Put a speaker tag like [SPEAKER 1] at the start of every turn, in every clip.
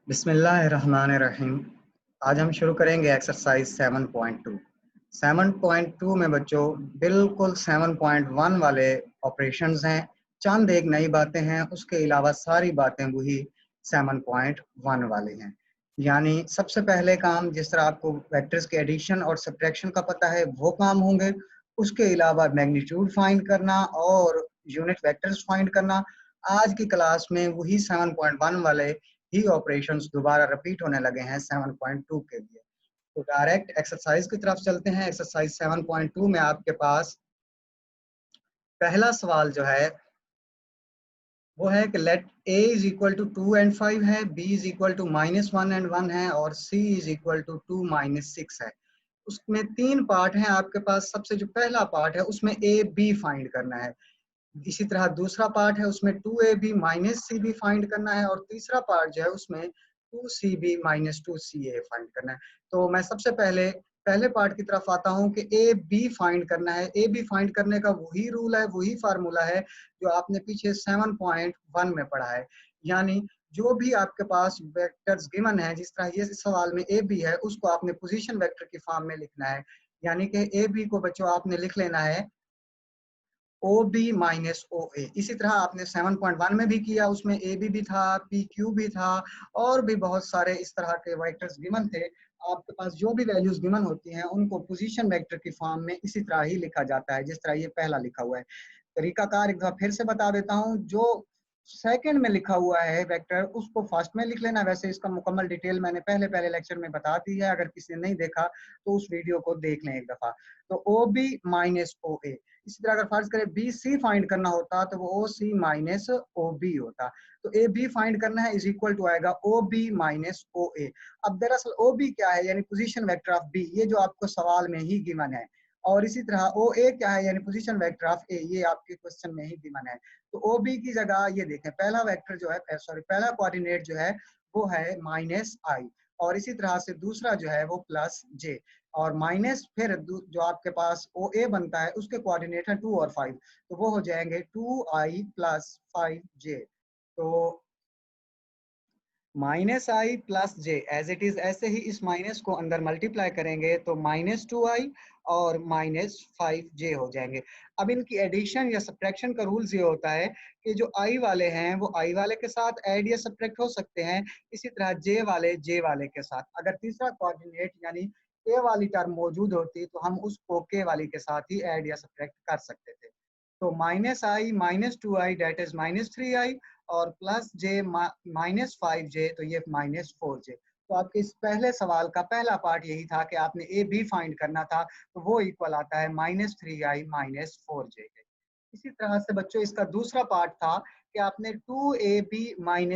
[SPEAKER 1] बिस्मिल्लाहिर्रहमानिर्रहीम। आज हम शुरू करेंगे एक्सरसाइज 7.2। 7.2 में बच्चों बिल्कुल 7.1 वाले ऑपरेशंस हैं। चंद एक नई बातें हैं, उसके अलावा सारी बातें वही 7.1 वाले हैं। यानी सबसे पहले काम, जिस तरह आपको वेक्टर्स के एडिशन और सब्ट्रैक्शन का पता है, वो काम होंगे। उसके अलावा मैग्नीट्यूड फाइंड करना और यूनिट वेक्टर्स फाइंड करना। आज की क्लास में वही 7.1 वाले ही ऑपरेशंस दोबारा रिपीट होने लगे हैं 7.2 के लिए। तो डायरेक्ट एक्सरसाइज की तरफ चलते हैं। एक्सरसाइज 7.2 में आपके पास पहला सवाल जो है वो है कि let a is equal to 2 and 5 है, b is equal to -1 and 1 है और c इज इक्वल टू 2 -6 है। उसमें तीन पार्ट हैं आपके पास। सबसे जो पहला पार्ट है उसमें a b फाइंड करना है। इसी तरह दूसरा पार्ट है उसमें 2ab minus C B find करना है और तीसरा पार्ट जो है उसमें 2cb माइनस 2ca फाइंड करना है। तो मैं सबसे पहले पार्ट की तरफ आता हूँ कि ए बी फाइंड करना है। ए बी फाइंड करने का वही रूल है, वही फार्मूला है जो आपने पीछे 7.1 में पढ़ा है। यानी जो भी आपके पास वेक्टर्स गिवन है, जिस तरह ये सवाल में ए बी है, उसको आपने पोजीशन वेक्टर की फॉर्म में लिखना है। यानी कि ए बी को बच्चों आपने लिख लेना है ओ बी माइनस ओ ए। इसी तरह आपने 7.1 में भी किया, उसमें ए बी भी था, पी क्यू भी था और भी बहुत सारे इस तरह के वेक्टर्स गिवन थे। आपके पास जो भी वैल्यूज गिवन होती हैं उनको पोजीशन वेक्टर की फॉर्म में इसी तरह ही लिखा जाता है जिस तरह ये पहला लिखा हुआ है। तरीकाकार एक बार फिर से बता देता हूँ। जो सेकंड में लिखा हुआ है वेक्टर उसको फर्स्ट में लिख लेना। वैसे इसका मुकम्मल डिटेल मैंने पहले लेक्चर में बता दी है, अगर किसी ने नहीं देखा तो उस वीडियो को देख लें एक दफा। तो ओ बी माइनस ओ ए। इसी तरह अगर फर्ज करें बी सी फाइंड करना होता तो वो ओ सी माइनस ओ बी होता। तो ए बी फाइंड करना है इज इक्वल टू आएगा ओ बी माइनस ओ ए। अब दरअसल ओ बी क्या है, यानी पोजीशन वेक्टर ऑफ बी, ये जो आपको सवाल में ही गिवन है। और इसी तरह ओ ए क्या है, यानी पोजीशन वेक्टर ऑफ ए, ये आपके क्वेश्चन में ही गिवन है। तो ओ बी की जगह ये देखें, पहला वेक्टर जो है, सॉरी पहला कोऑर्डिनेट जो है वो है माइनस आई और इसी तरह से दूसरा जो है वो प्लस जे और माइनस फिर जो आपके पास ओ ए बनता है उसके कोऑर्डिनेट है 2 और 5, तो वो हो जाएंगे 2i प्लस 5j। तो minus I plus J as it is, ऐसे ही इस माइनस को अंदर मल्टीप्लाई करेंगे तो -2i और -5j हो जाएंगे। अब इनकी एडिशन या सब्ट्रैक्शन का रूल्स ये होता है कि जो i वाले हैं वो i वाले के साथ ऐड या सब्ट्रैक्ट हो सकते हैं, इसी तरह j वाले j वाले के साथ। अगर तीसरा कोऑर्डिनेट यानी k वाली टर्म मौजूद होती तो हम उसको k वाली के साथ ही ऐड या सब्ट्रैक्ट कर सकते थे। तो -i -2i date is -3i और प्लस जे -5j, तो ये -4j। तो आपके इस पहले सवाल का पहला पार्ट यही था कि आपने ए बी फाइंड करना था, तो वो इक्वल आता है -3i -4j के। इसी तरह से बच्चों इसका दूसरा पार्ट था कि आपने 2ab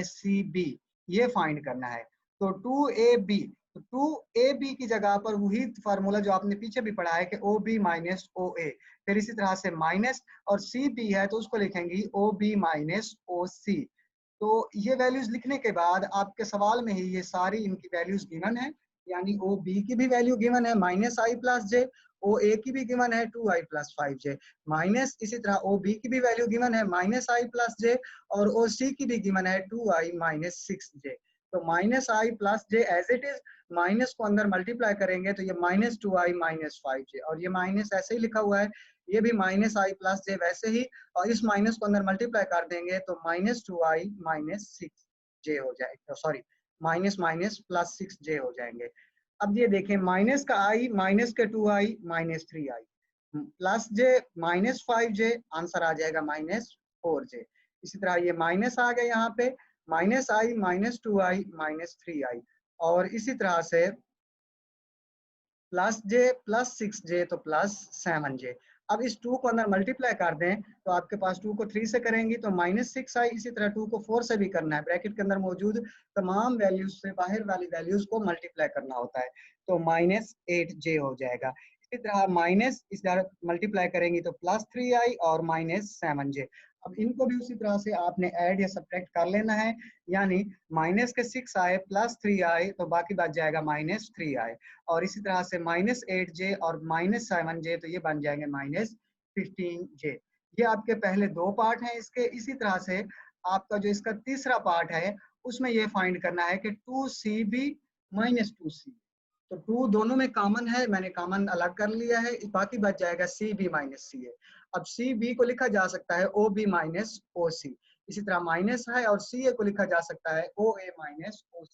[SPEAKER 1] -cb ये फाइंड करना है। तो 2ab, तो 2ab की जगह पर वही फार्मूला जो आपने पीछे भी पढ़ा है कि ob माइनस ओ ए, फिर इसी तरह से माइनस और सी बी है तो उसको लिखेंगे ओ बी माइनस ओ सी। तो ये वैल्यूज लिखने के बाद आपके सवाल में ही ये सारी इनकी वैल्यूज गिवन है। यानी ओ बी की भी वैल्यू गिवन है -i प्लस जे, ओ ए की भी गिवन है 2i प्लस 5j, माइनस इसी तरह ओ बी की भी वैल्यू गिवन है -i प्लस जे और ओ सी की भी गिवन है 2i माइनस 6j। तो -i plus J as it is, minus को अंदर मल्टीप्लाई करेंगे तो ये -2i माइनस 5j और ये माइनस ऐसे ही लिखा हुआ है, ये भी -i प्लस जे वैसे ही, और इस माइनस को अंदर मल्टीप्लाई कर देंगे तो -2i माइनस 6j हो जाएगा, sorry minus minus plus 6j हो जाएंगे। अब ये देखें, माइनस का i माइनस के 2i -3i प्लस जे -5j, आंसर आ जाएगा -4j। इसी तरह ये माइनस आ गया यहाँ पे, -i -2i -3i और इसी तरह से प्लस जे प्लस 6j तो +7j। अब इस 2 को अंदर मल्टीप्लाई कर दें तो आपके पास 2 को 3 से करेंगी तो -6i, इसी तरह 2 को 4 से भी करना है। ब्रैकेट के अंदर मौजूद तमाम वैल्यूज से बाहर वाली वैल्यूज को मल्टीप्लाई करना होता है, तो -8j हो जाएगा। इसी तरह माइनस इस तरह मल्टीप्लाई करेंगी तो +3i और -7j। अब इनको भी उसी तरह से आपने ऐड या सब्ट्रैक्ट कर लेना है। यानी माइनस के 6 आए प्लस 3 आए तो बाकी बच जाएगा -3 आए और इसी तरह से -8j और -7j, तो ये बन जाएंगे -15j। ये आपके पहले दो पार्ट हैं इसके। इसी तरह से आपका जो इसका तीसरा पार्ट है उसमें ये फाइंड करना है कि 2CB माइनस 2C, तो 2 दोनों में कॉमन है, मैंने कॉमन अलग कर लिया है, बाकी बच जाएगा CB माइनस CA। अब CB को लिखा जा सकता है OB माइनस OC, इसी तरह माइनस है और CA को लिखा जा सकता है OA माइनस OC।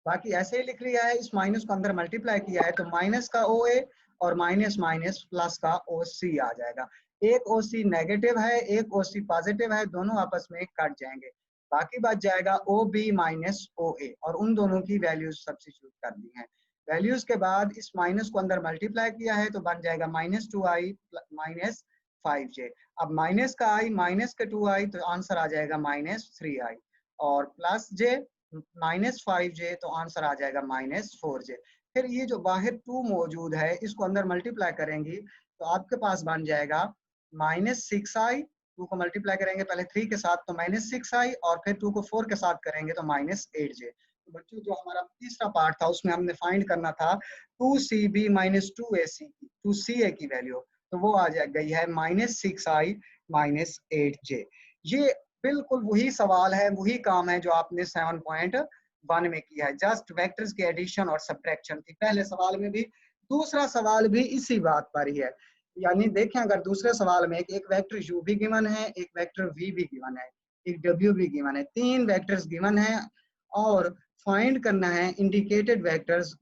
[SPEAKER 1] बाकी ऐसे ही लिख लिया है, इस माइनस को अंदर मल्टीप्लाई किया है तो माइनस का OA और माइनस माइनस प्लस का OC आ जाएगा। एक OC नेगेटिव है, एक OC पॉजिटिव है, दोनों आपस में कट जाएंगे, बाकी बच जाएगा OB माइनस OA और उन दोनों की वैल्यूज सब्स्टिट्यूट कर दी हैं। वैल्यूज के बाद इस माइनस को अंदर मल्टीप्लाई किया है तो बन जाएगा माइनस 2i माइनस 5j। अब माइनस का i माइनस के 2i तो आंसर आ जाएगा माइनस 3i और प्लस j माइनस 5j तो आंसर आ जाएगा माइनस 4j। फिर ये जो बाहर 2 मौजूद है इसको अंदर मल्टीप्लाई करेंगी तो आपके पास बन जाएगा माइनस 6i, 2 को मल्टीप्लाई करेंगे पहले 3 के साथ तो माइनस 6i और फिर 2 को 4 के साथ करेंगे तो माइनस 8j। तो बच्चों जो हमारा तीसरा पार्ट था उसमें हमने फाइंड करना था 2CB माइनस 2CA की वैल्यू, तो वो आ गई है माइनस 6i माइनस 8j। ये बिल्कुल वही सवाल है, वही काम है जो आपने 7.1 में किया है, जस्ट वेक्टर्स के एडिशन और सब्ट्रैक्शन थी पहले सवाल में भी, दूसरा सवाल भी इसी बात पर ही है। यानी देखें अगर दूसरे सवाल में एक वेक्टर u भी गिवन है, एक वेक्टर v भी गिवन है, एक w भी गिवन है, 3 वेक्टर्स गिवन है और फाइंड करना है इंडिकेटेड वेक्टर्स,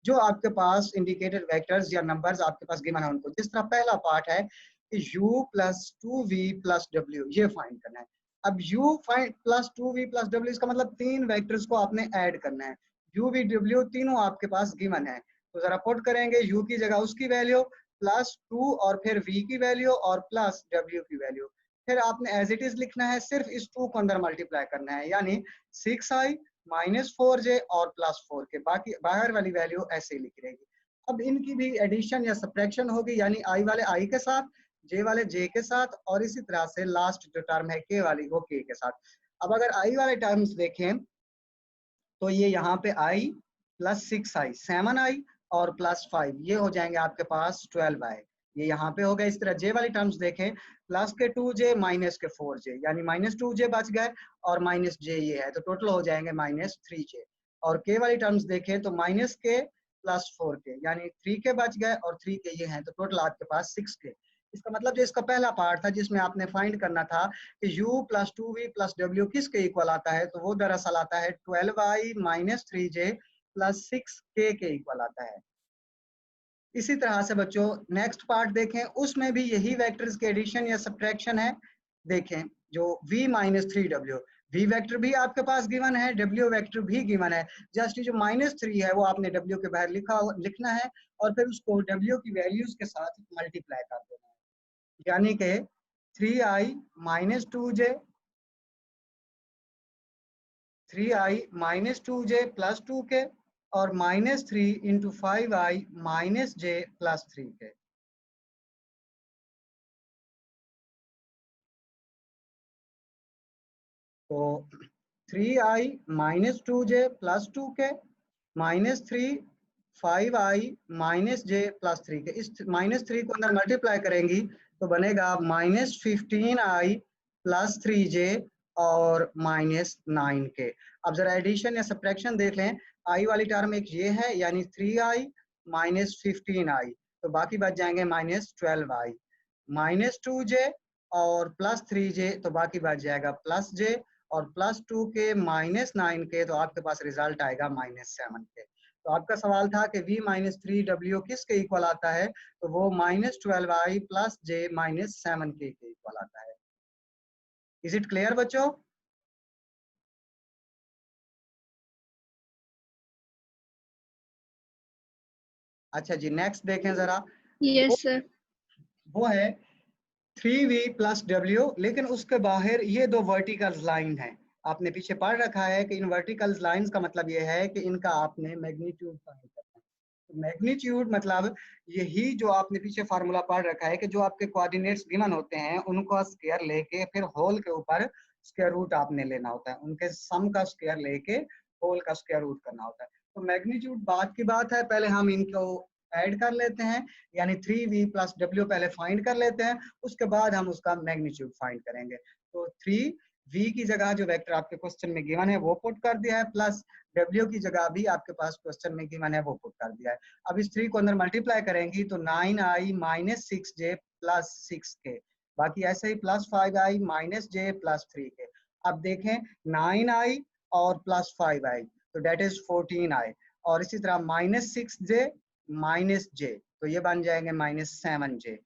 [SPEAKER 1] जो आपके पास इंडिकेटेड वेक्टर्स या नंबर्स आपके पास गिवन है उनको। जिस तरह पहला पार्ट है कि u plus 2v plus w, ये फाइंड करना है। अब u plus 2v plus w इसका मतलब 3 वेक्टर्स को आपने ऐड करना है, u v w तीनों आपके पास गिवन है, तो जरा पुट करेंगे u की जगह उसकी वैल्यू प्लस 2 और फिर v की वैल्यू और प्लस w की वैल्यू, फिर आपने एज इट इज लिखना है, सिर्फ इस 2 को अंदर मल्टीप्लाई करना है, यानी 6i माइनस 4j और प्लस 4k, बाकी बाहर वाली वैल्यू ऐसे ही लिखी रहेगी। अब इनकी भी एडिशन या सब्ट्रैक्शन होगी, यानी i वाले i के साथ, j वाले j के साथ और इसी तरह से लास्ट जो टर्म है k वाली वो k के साथ। अब अगर i वाले टर्म्स देखें तो ये यहाँ पे i प्लस 6i 7i और प्लस 5 ये हो जाएंगे आपके पास 12i, ये यहाँ पे हो गए। इस तरह j वाली टर्म्स देखें, प्लस के 2j माइनस के 4j, यानी माइनस 2j बच गए और माइनस j ये है तो टोटल हो जाएंगे माइनस 3j। और k वाली टर्म्स देखें तो माइनस के प्लस 4k, यानी 3k बच गए और 3k ये हैं तो टोटल आपके पास 6k। इसका मतलब जो इसका पहला पार्ट था जिसमें आपने फाइंड करना था कि u plus 2v plus w किसके इक्वल आता है, तो वो दरअसल आता है 12i minus 3j plus 6k के इक्वल आता है। इसी तरह से बच्चों नेक्स्ट पार्ट देखें, उसमें भी यही वेक्टर्स के एडिशन या सब्ट्रैक्शन है। देखें जो v minus 3w, v vector भी आपके पास गिवन है, w वेक्टर भी गिवन है, जस्ट जो माइनस 3 है वो आपने w के बाहर लिखना है और फिर उसको w की वैल्यूज के साथ मल्टीप्लाई कर देना है, यानी कि 3i minus 2j 3i minus 2j plus 2k और minus 3 into 5i minus j plus 3k। तो 3i minus 2j plus 2k minus 3 5i minus j plus 3k, इस माइनस 3 को अंदर मल्टीप्लाई करेंगी तो बनेगा माइनस 15i प्लस 3j और minus 9k। अब जरा एडिशन या सब्ट्रैक्शन देख लें, i वाली टर्म एक ये है यानी 3i माइनस 15i, तो बाकी बच जाएंगे माइनस 12i माइनस 2j और प्लस 3j, तो बाकी बच जाएगा प्लस j और प्लस 2k माइनस 9k, तो आपके पास रिजल्ट आएगा माइनस 7k। तो आपका सवाल था कि v माइनस 3w किसके इक्वल आता है, तो वो minus 12i plus j minus 7k के इक्वल आता है। इज इट क्लियर बच्चों? अच्छा जी नेक्स्ट देखें जरा,
[SPEAKER 2] यस सर।
[SPEAKER 1] वो है 3v प्लस w, लेकिन उसके बाहर ये दो वर्टिकल लाइन है, आपने पीछे पढ़ रखा है कि इन वर्टिकल लाइंस का मतलब ये है कि इनका आपने मैग्नीट्यूड फाइंड करना है। मैग्नीट्यूड मतलब यही जो आपने पीछे फार्मूला पढ़ रखा है कि जो आपके कोऑर्डिनेट्स गिवन होते हैं उनको स्क्वायर लेके फिर होल के ऊपर स्क्वायर रूट आपने लेना होता है, उनके सम का स्क्वायर लेके होल का स्क्वायर रूट करना होता है। तो मैग्नीट्यूड बाद की बात है, पहले हम इनको ऐड कर लेते हैं, यानी 3v प्लस w पहले फाइंड कर लेते हैं, उसके बाद हम उसका मैग्नीट्यूड फाइंड करेंगे। तो 3 v की जगह जो वेक्टर आपके क्वेश्चन में गिवन है वो पुट कर दिया है, प्लस w की जगह भी आपके पास क्वेश्चन में गिवन है वो पुट कर दिया है। अब इस 3 को अंदर मल्टीप्लाई करेंगी तो 9i minus 6j plus 6k, बाकी ऐसे ही plus 5i minus j plus 3k। अब देखें 9i और प्लस 5i तो डेट इज 14i, और इसी तरह माइनस 6j माइनस j तो ये बन जाएंगे माइनस 7j,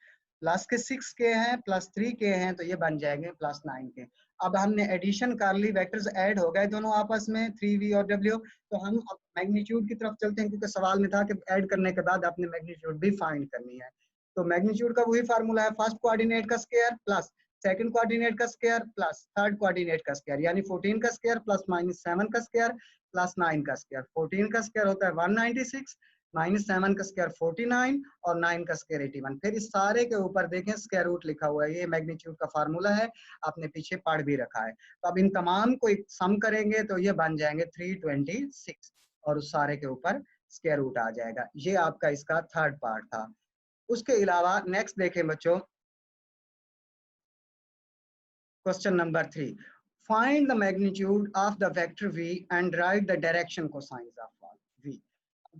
[SPEAKER 1] प्लस के 6k हैं प्लस 3k हैं तो ये बन जाएंगे प्लस 9k। अब हमने एडिशन कर ली, वेक्टर्स ऐड हो गए दोनों आपस में 3v और w। तो हम अब मैग्नीट्यूड की तरफ चलते हैं, क्योंकि सवाल में था कि ऐड करने के बाद आपने मैग्नीट्यूड भी फाइंड करनी है। तो मैग्नीट्यूड का वही फार्मूला है, फर्स्ट कोऑर्डिनेट का स्क्वायर प्लस सेकंड कोऑर्डिनेट का स्क्वायर प्लस थर्ड कोऑर्डिनेट का स्क्वायर, यानी 14 का स्क्वायर प्लस माइनस 7 का स्क्वायर प्लस 9 का स्क्वायर। 14 का स्क्वायर होता है 196, माइनस 7 का स्क्वायर 49 और 9 का स्क्वायर 81। फिर इस सारे के ऊपर देखें स्क्वायर रूट लिखा हुआ है, ये मैग्नीट्यूड का फार्मूला है, आपने पीछे पढ़ भी रखा है। तो अब इन तमाम को एक सम करेंगे तो ये बन जाएंगे 326 और उस सारे के ऊपर स्क्वायर रूट आ जाएगा। ये आपका इसका थर्ड पार्ट था। उसके अलावा नेक्स्ट देखें बच्चों, question number 3, find the magnitude of the vector v and right the direction cosines of v।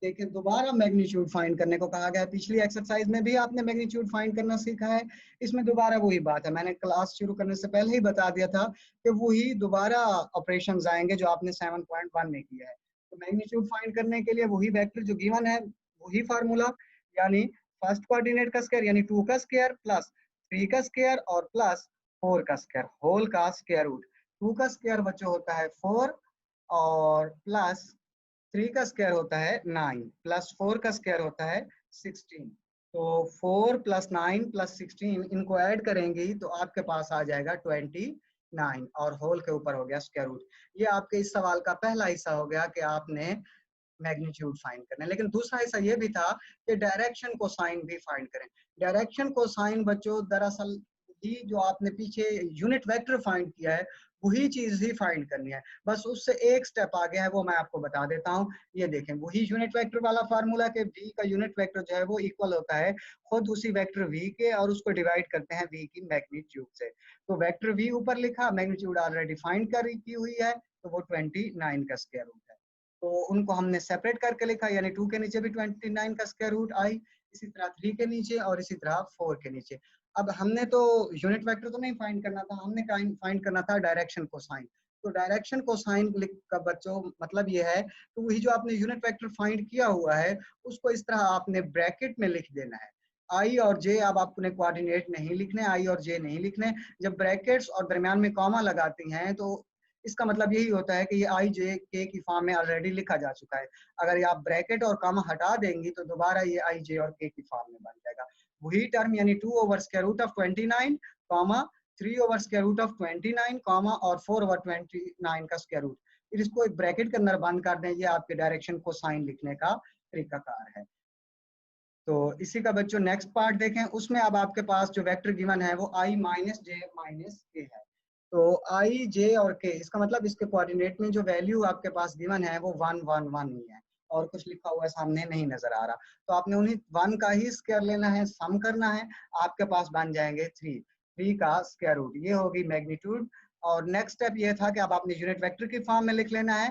[SPEAKER 1] देखें दोबारा मैग्नीट्यूड फाइंड करने को कहा गया है, पिछली एक्सरसाइज में भी आपने मैग्नीट्यूड फाइंड करना सीखा है, इसमें दोबारा वही बात है, मैंने क्लास शुरू करने से पहले ही बता दिया था कि वही दोबारा ऑपरेशंस आएंगे जो आपने 7.1 में किया है। तो मैग्नीट्यूड फाइंड करने के लिए वही वेक्टर जो गिवन है वही फार्मूला, यानी फर्स्ट कोऑर्डिनेट का स्क्वायर यानी 2 का स्क्वायर प्लस 3 का स्क्वायर और प्लस 4 का स्क्वायर, होल का स्क्वायर रूट। 2 का स्क्वायर बच्चों होता है 4 और प्लस 3 का स्क्वायर होता है 9 प्लस 4 का स्क्वायर होता है 16। तो 4 प्लस 9 प्लस 16 इनको ऐड करेंगे तो आपके पास आ जाएगा 29 और होल के ऊपर हो गया स्क्वायर रूट। ये आपके इस सवाल का पहला हिस्सा हो गया कि आपने मैग्नीट्यूड फाइंड करना है। लेकिन दूसरा हिस्सा ये भी था कि डायरेक्शन को साइन भी फाइंड करें। डायरेक्शन को साइन बच्चों दरअसल ही जो आपने पीछे यूनिट वेक्टर फाइंड किया है वही चीज ही फाइंड करनी है, बस उससे एक स्टेप आगे है, वो मैं आपको बता देता हूँ। ये देखें वही यूनिट वेक्टर वाला फार्मूला के v का यूनिट वेक्टर जो है वो इक्वल होता है खुद उसी वेक्टर v के, और उसको डिवाइड करते हैं v की मैग्नीट्यूड से। तो वेक्टर v ऊपर लिखा, मैग्नीट्यूड ऑलरेडी फाइंड की हुई है तो वो 29 का स्क्वायर रूट है। तो उनको हमने सेपरेट करके लिखा, यानी 2 के नीचे भी 29 का स्क्वायर रूट आई, इसी तरह 3 के नीचे और इसी तरह 4 के नीचे। अब हमने तो यूनिट वेक्टर तो नहीं फाइंड करना था, हमने फाइंड करना था डायरेक्शन कोसाइन। तो डायरेक्शन कोसाइन का बच्चों मतलब ये है तो वही जो आपने यूनिट वेक्टर फाइंड किया हुआ है उसको इस तरह आपने ब्रैकेट में लिख देना है। आई और जे अब आपने कोऑर्डिनेट नहीं लिखने, आई और जे नहीं लिखने। जब ब्रैकेट्स और दरमियान में कॉमा लगाती हैं तो इसका मतलब यही होता है कि ये आई जे के की फॉर्म में ऑलरेडी लिखा जा चुका है। अगर ये आप ब्रैकेट और कॉमा हटा देंगी तो दोबारा ये आई जे और के की फॉर्म में बन जाएगा। वही टर्म यानी 2 over square root of 29 comma 3 over square root of 29 comma और 4 ओवर 29 का स्क्वायर रूट, फिर इसको एक ब्रैकेट के अंदर बंद कर दें। ये आपके डायरेक्शन को साइन लिखने का तरीकाकार है। तो इसी का बच्चों नेक्स्ट पार्ट देखें, उसमें अब आपके पास जो वेक्टर गिवन है वो i माइनस जे माइनस के है। तो i जे और k, इसका मतलब इसके कोऑर्डिनेट में जो वैल्यू आपके पास गिवन है वो 1 1 1 ही है और कुछ लिखा हुआ है सामने नहीं नजर आ रहा। तो आपने उन्हीं 1 का ही स्क्वायर लेना है, सम करना है, आपके पास बन जाएंगे 3 का स्क्वायर रूट, ये होगी मैग्नीट्यूड। और नेक्स्ट स्टेप ये था कि अब आपने यूनिट वेक्टर की फॉर्म में लिख लेना है,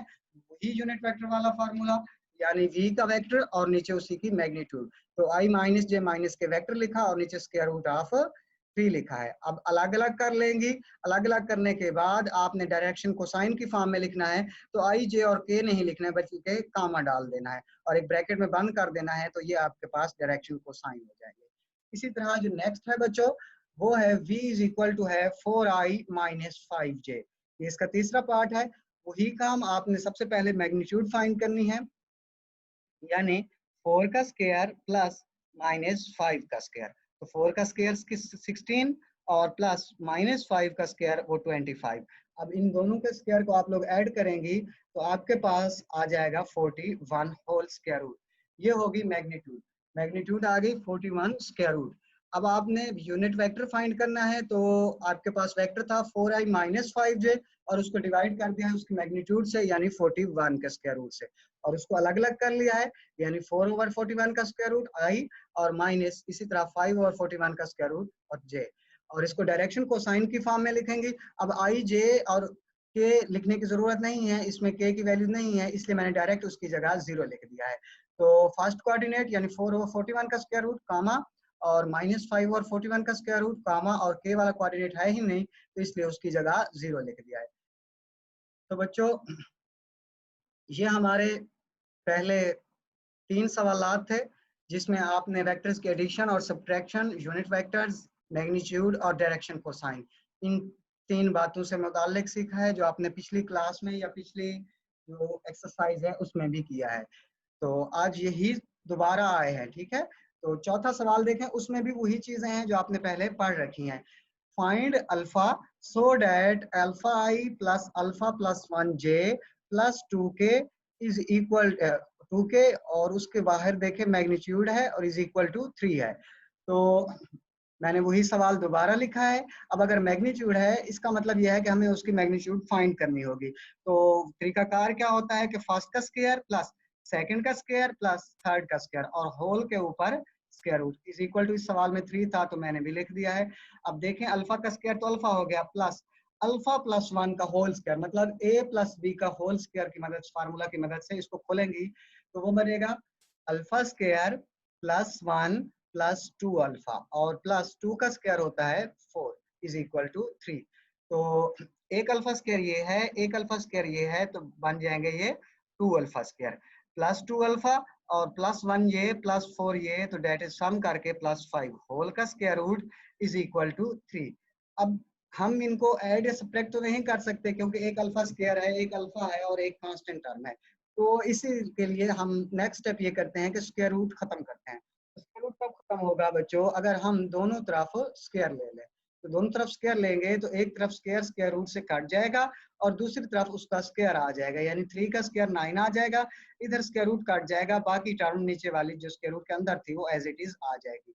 [SPEAKER 1] वही यूनिट वेक्टर वाला फार्मूला, यानी v का वेक्टर और नीचे उसी की मैग्नीट्यूड। तो i माइनस जे माइनस के वेक्टर लिखा और नीचे स्क्वायर रूट ऑफ 3 लिखा है। अब अलग अलग कर लेंगी, अलग अलग करने के बाद आपने डायरेक्शन को साइन की फॉर्म में लिखना है। तो i जे और k नहीं लिखना है बल्कि कामा डाल देना है और एक ब्रैकेट में बंद कर देना है, तो ये आपके पास डायरेक्शन को साइन हो जाएंगे। इसी तरह जो नेक्स्ट है बच्चों वो है v इज इक्वल टू है 4i माइनस 5j, ये इसका तीसरा पार्ट है। वही काम आपने सबसे पहले मैग्नीट्यूड फाइंड करनी है, यानी 4 का स्क्वायर प्लस माइनस 5 का स्क्वायर। तो 4 का स्क्वायर 16 और प्लस माइनस 5 का स्क्वायर वो 25। अब इन दोनों के स्क्वायर को आप लोग ऐड करेंगी तो आपके पास आ जाएगा 41 होल स्क्वायर रूट, ये होगी मैग्नीट्यूड। मैग्नीट्यूड आ गई 41 स्क्वायर रूट। अब आपने यूनिट वेक्टर फाइंड करना है, तो आपके पास वेक्टर था 4i माइनस 5j और उसको डिवाइड कर दिया है उसकी मैग्नीट्यूड से यानी 41 के स्क्वायर रूट से, और उसको अलग अलग कर लिया है यानी 4 ओवर 41 का स्क्वायर रूट आई और माइनस इसी तरह 5 ओवर 41 का स्क्वायर रूट और जे। और इसको डायरेक्शन कोसाइन की फॉर्म में लिखेंगे। अब आई जे और के लिखने की जरूरत नहीं है, इसमें के की वैल्यू नहीं है, इसलिए मैंने डायरेक्ट उसकी जगह 0 लिख दिया है। तो फर्स्ट कोऑर्डिनेट यानी 4/41 का स्क्वायर रूट कामा और -5 और 41 का स्क्वायर रूट कामा, और के वाला कोऑर्डिनेट है ही नहीं तो इसलिए उसकी जगह 0 लिख दिया है। तो बच्चों ये हमारे पहले 3 सवालात थे जिसमें आपने वेक्टर्स के एडिशन और सब्ट्रैक्शन, यूनिट वेक्टर्स, मैग्नीट्यूड और डायरेक्शन कोसाइन, इन 3 बातों से मुताल्लिक सीखा है जो आपने पिछली क्लास में या पिछली जो एक्सरसाइज है उसमें भी किया है। तो आज यही दोबारा आए हैं, ठीक है। तो चौथा सवाल देखें, उसमें भी वही चीजें हैं जो आपने पहले पढ़ रखी हैं। Find alpha so that alpha I plus alpha plus 1j plus 2k is equal 2k, और उसके बाहर देखें मैग्नीट्यूड है और इज इक्वल टू 3 है। तो मैंने वही सवाल दोबारा लिखा है। अब अगर मैग्नीट्यूड है इसका मतलब यह है कि हमें उसकी मैग्नीट्यूड फाइंड करनी होगी। तो तरीकाकार क्या होता है कि फर्स्ट का स्क्वायर प्लस सेकंड का स्क्वायर प्लस थर्ड का स्क्वायर और होल के ऊपर square root is equal to, इस सवाल में 3 था तो मैंने भी लिख दिया है। अब देखें अल्फा का स्क्वायर तो अल्फा हो गया, प्लस अल्फा प्लस 1 का होल स्क्वायर मतलब a प्लस बी का होल स्क्वायर की मदद, फार्मूला की मदद से इसको खोलेंगी तो वो बनेगा alpha square plus 1 plus 2 alpha और प्लस 2 का स्क्वायर होता है 4 इज इक्वल टू 3। तो एक अल्फा स्क्वायर ये है, एक अल्फा स्क्वायर ये है, तो बन जाएंगे ये 2 अल्फा स्क्वायर प्लस 2 अल्फा और प्लस 1 ये प्लस 4 ये, तो डेट इज सम करके प्लस 5 होल का square root is equal to 3। अब हम इनको ऐड या सब्ट्रैक्ट तो नहीं कर सकते क्योंकि एक अल्फा स्क्वायर है, एक अल्फा है और एक कांस्टेंट टर्म है। तो इसी के लिए हम नेक्स्ट स्टेप ये करते हैं कि स्क्वायर रूट खत्म करते हैं। स्क्वायर रूट कब खत्म होगा बच्चों, अगर हम दोनों तरफ स्क्वायर ले लें। तो दोनों तरफ स्क्वायर लेंगे तो एक तरफ स्क्वायर स्क्वायर रूट से कट जाएगा और दूसरी तरफ उसका स्क्वायर आ जाएगा, यानी 3 का स्क्वायर 9 आ जाएगा। इधर स्क्वायर रूट कट जाएगा, बाकी टर्म नीचे वाली जो स्क्वायर रूट के अंदर थी वो एज इट इज आ जाएगी।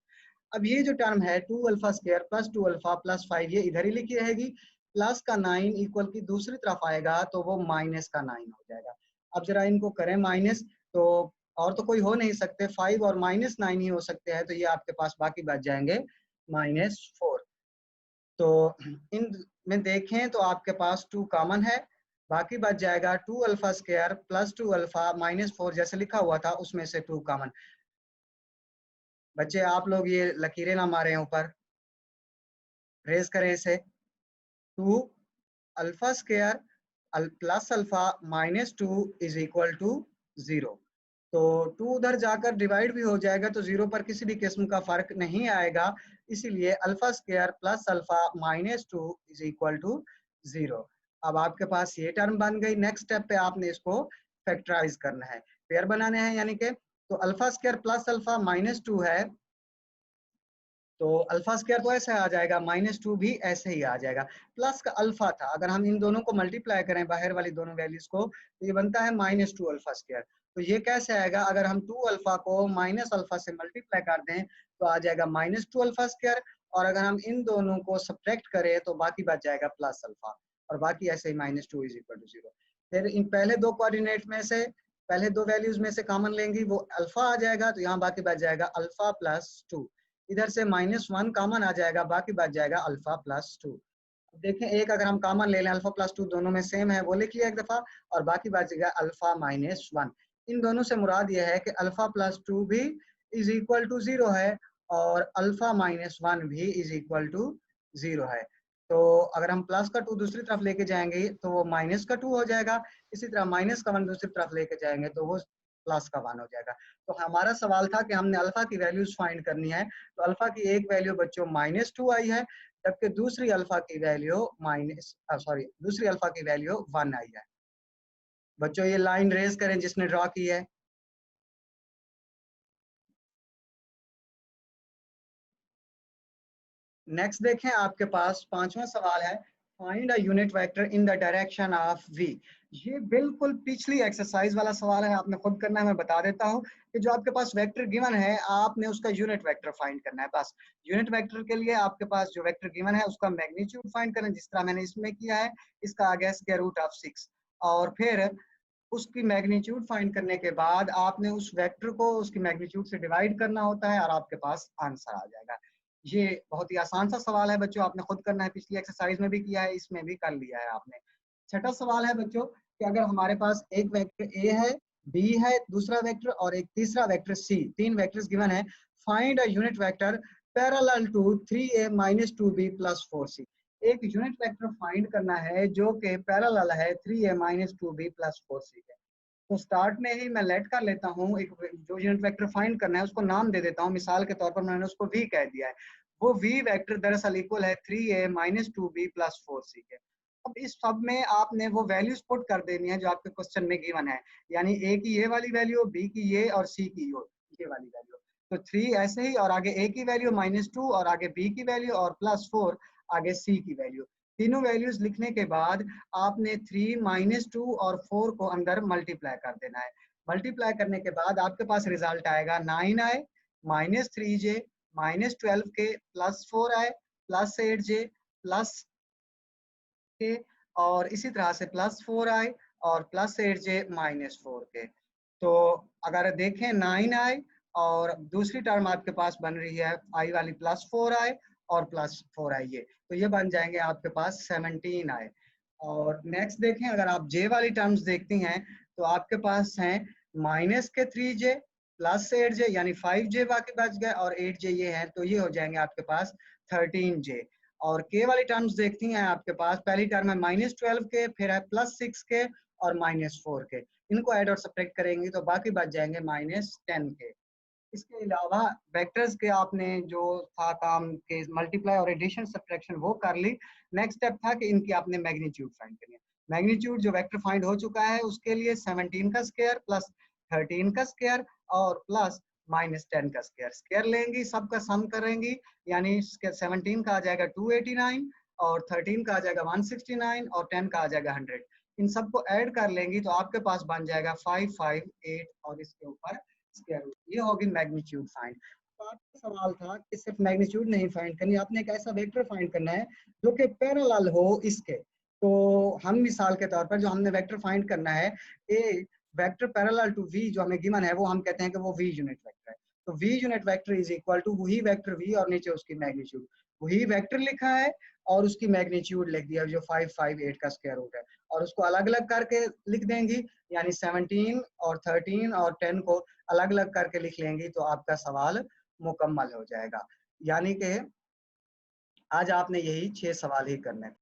[SPEAKER 1] अब ये जो टर्म है 2 alpha square plus 2 alpha plus 5 ये इधर ही लिखी रहेगी। प्लस का 9 इक्वल की दूसरी तरफ आएगा तो वो माइनस का 9 हो जाएगा। अब जरा इनको करें माइनस, तो और तो कोई हो नहीं सकते, 5 और -9 ही हो सकते हैं, तो ये आपके पास बाकी बच जाएंगे -4। तो इन में देखें तो आपके पास 2 कॉमन है, बाकी बच जाएगा 2 अल्फा स्क्वायर प्लस 2 अल्फा -4 जैसे लिखा हुआ था उसमें से 2 कॉमन। बच्चे आप लोग ये लकीरें ना मारें, ऊपर रेज करें इसे। 2 alpha square plus alpha -2 is equal to 0। तो 2 उधर जाकर डिवाइड भी हो जाएगा तो 0 पर किसी भी किस्म का फर्क नहीं आएगा, इसीलिए alpha square plus alpha -2 is equal to 0। अब आपके पास ये टर्म बन गई। नेक्स्ट स्टेप पे आपने इसको फैक्टराइज करना है, पेयर बनाने हैं, यानी कि तो अल्फा स्क्वायर प्लस अल्फा -2 है तो अल्फा स्क्वायर तो ऐसे आ जाएगा, -2 भी ऐसे ही आ जाएगा। प्लस का अल्फा था, अगर हम इन दोनों को मल्टीप्लाई करें बाहर वाली दोनों वैल्यूज को तो ये बनता है -2 अल्फा स्क्वायर। तो ये कैसे आएगा, अगर हम 2 अल्फा को माइनस अल्फा से मल्टीप्लाई कर दें तो आ जाएगा -2 अल्फा स्क्वायर, और अगर हम इन दोनों को सब्ट्रैक्ट करें तो बाकी बच जाएगा प्लस अल्फा, और बाकी ऐसे ही -2 इज इक्वल टू 0। फिर इन पहले दो कोऑर्डिनेट में से पहले दो वैल्यूज में से कॉमन लेंगी, वो अल्फा आ जाएगा, तो यहाँ बाकी बच जाएगा अल्फा प्लस 2। इधर से -1 कॉमन आ जाएगा, बाकी बच जाएगा अल्फा प्लस 2। देखें एक अगर हम कॉमन ले लें, अल्फा प्लस 2 दोनों में सेम है वो लिख लिया एक दफा, और बाकी बचेगा अल्फा -1। इन दोनों से मुराद यह है कि अल्फा प्लस 2 भी इज इक्वल टू 0 है और अल्फा -1 भी इज इक्वल टू 0 है। तो अगर हम प्लस का 2 दूसरी तरफ लेके जाएंगे तो वो माइनस का 2 हो जाएगा, इसी तरह माइनस का 1 दूसरी तरफ लेके जाएंगे तो वो प्लस का 1 हो जाएगा। तो हमारा सवाल था कि हमने अल्फा की वैल्यूज फाइंड करनी है। तो अल्फा की एक वैल्यू बच्चों -2 आई है, जबकि दूसरी अल्फा की वैल्यू दूसरी अल्फा की वैल्यू 1 आई है। बच्चों ये लाइन रेज करें जिसने ड्रॉ की है। नेक्स्ट देखें, आपके पास पांचवा सवाल है, find a unit vector in the direction of v। ये बिल्कुल पिछली एक्सरसाइज वाला सवाल है, आपने खुद करना है। मैं बता देता हूँ कि जो आपके पास वेक्टर गिवन है आपने उसका यूनिट वेक्टर फाइंड करना है। बस यूनिट वेक्टर के लिए आपके पास जो वेक्टर गिवन है उसका मैग्नीट्यूड फाइंड करना, जिस तरह मैंने इसमें किया है। इसका आ गया स्क्वायर रूट ऑफ 6, और फिर उसकी मैग्नीट्यूड फाइंड करने के बाद आपने उस वेक्टर को उसकी मैग्नीट्यूड से डिवाइड करना होता है और आपके पास आंसर आ जाएगा। ये बहुत ही आसान सा सवाल है बच्चों, आपने खुद करना है, पिछली एक्सरसाइज में भी किया है, इसमें भी कर लिया है आपने। छठा सवाल है बच्चों कि अगर हमारे पास एक वेक्टर ए है, बी है दूसरा वेक्टर और एक तीसरा वेक्टर सी, तीन वेक्टर्स गिवन है, find a unit vector parallel to 3a - 2b + 4c। एक यूनिट वेक्टर फाइंड करना है जो कि पैरेलल है 3a - 2b + 4c के। तो स्टार्ट में ही मैं लेट कर लेता हूँ, एक जो यूनिट वेक्टर फाइंड करना है उसको नाम दे देता हूँ, मिसाल के तौर पर मैंने उसको v कह दिया है। वो v वेक्टर दरअसल इक्वल है 3a - 2b + 4c के। अब इस सब में आपने वो वैल्यूज पुट कर देनी है जो आपके क्वेश्चन में गिवन है, यानी a की ये वाली वैल्यू, b की ये और c की ये वाली वैल्यू। तो 3 ऐसे ही, और आगे a की वैल्यू -2 और आगे b की वैल्यू और +4 आगे c की वैल्यू। तीनों वैल्यूज लिखने के बाद आपने 3 - 2 और 4 को अंदर मल्टीप्लाई कर देना है। मल्टीप्लाई करने के बाद आपके पास रिजल्ट आएगा 9i -3j -12k +4i +8j के, और इसी तरह से +4i और +8j -4k। तो अगर देखें 9i और दूसरी टर्म आपके पास बन रही है i वाली +4i और +4i, तो ये बन जाएंगे आपके पास 17i। और नेक्स्ट देखें, अगर आप j वाली टर्म्स देखती हैं तो आपके पास हैं -3j +8j यानी 5j बाकी बच गए और 8j ये है, तो ये हो जाएंगे आपके पास 13j। और k वाली टर्म्स देखती हैं आपके पास, पहली टर्म है -12k, फिर है +6k और -4k। इनको ऐड और सब्ट्रैक्ट करेंगे तो बाकी बच जाएंगे -10k। इसके अलावा वेक्टर्स के आपने जो था काम के मल्टीप्लाई और एडिशन सब्ट्रैक्शन वो कर ली। नेक्स्ट स्टेप था कि इनकी आपने मैग्नीट्यूड फाइंड करनी है। मैग्नीट्यूड जो वेक्टर फाइंड हो चुका है उसके लिए 17 का स्क्वायर प्लस 13 का स्क्वायर और प्लस -10 का स्क्वायर, स्क्वायर लेंगी, सबका सम करेंगी, यानी 17 का आ जाएगा 289 और 13 का आ जाएगा 169 और 10 का आ जाएगा 100। इन सबको ऐड कर लेंगी तो आपके पास बन जाएगा 558 और इसके ऊपर स्क्वायर रूट। ये होगी मैग्नीट्यूड फाइंड। तो आपका सवाल था कि सिर्फ मैग्नीट्यूड नहीं फाइंड करनी, आपने एक ऐसा वेक्टर फाइंड करना है जो कि पैरेलल हो इसके। तो हम मिसाल के तौर पर जो हमने वेक्टर फाइंड करना है, ए वेक्टर पैरेलल टू v जो हमें गिवन है वो हम कहते हैं कि वो v यूनिट वेक्टर है। तो v unit vector is equal to वही वेक्टर v और नीचे उसकी मैग्नीट्यूड, वही वेक्टर लिखा है और उसकी मैग्नीट्यूड लिख दिया जो 558 का स्क्वायर रूट है, और उसको अलग अलग करके लिख देंगी, यानी 17 और 13 और 10 को अलग अलग करके लिख लेंगी तो आपका सवाल मुकम्मल हो जाएगा। यानी कि आज आपने यही 6 सवाल ही करने थे।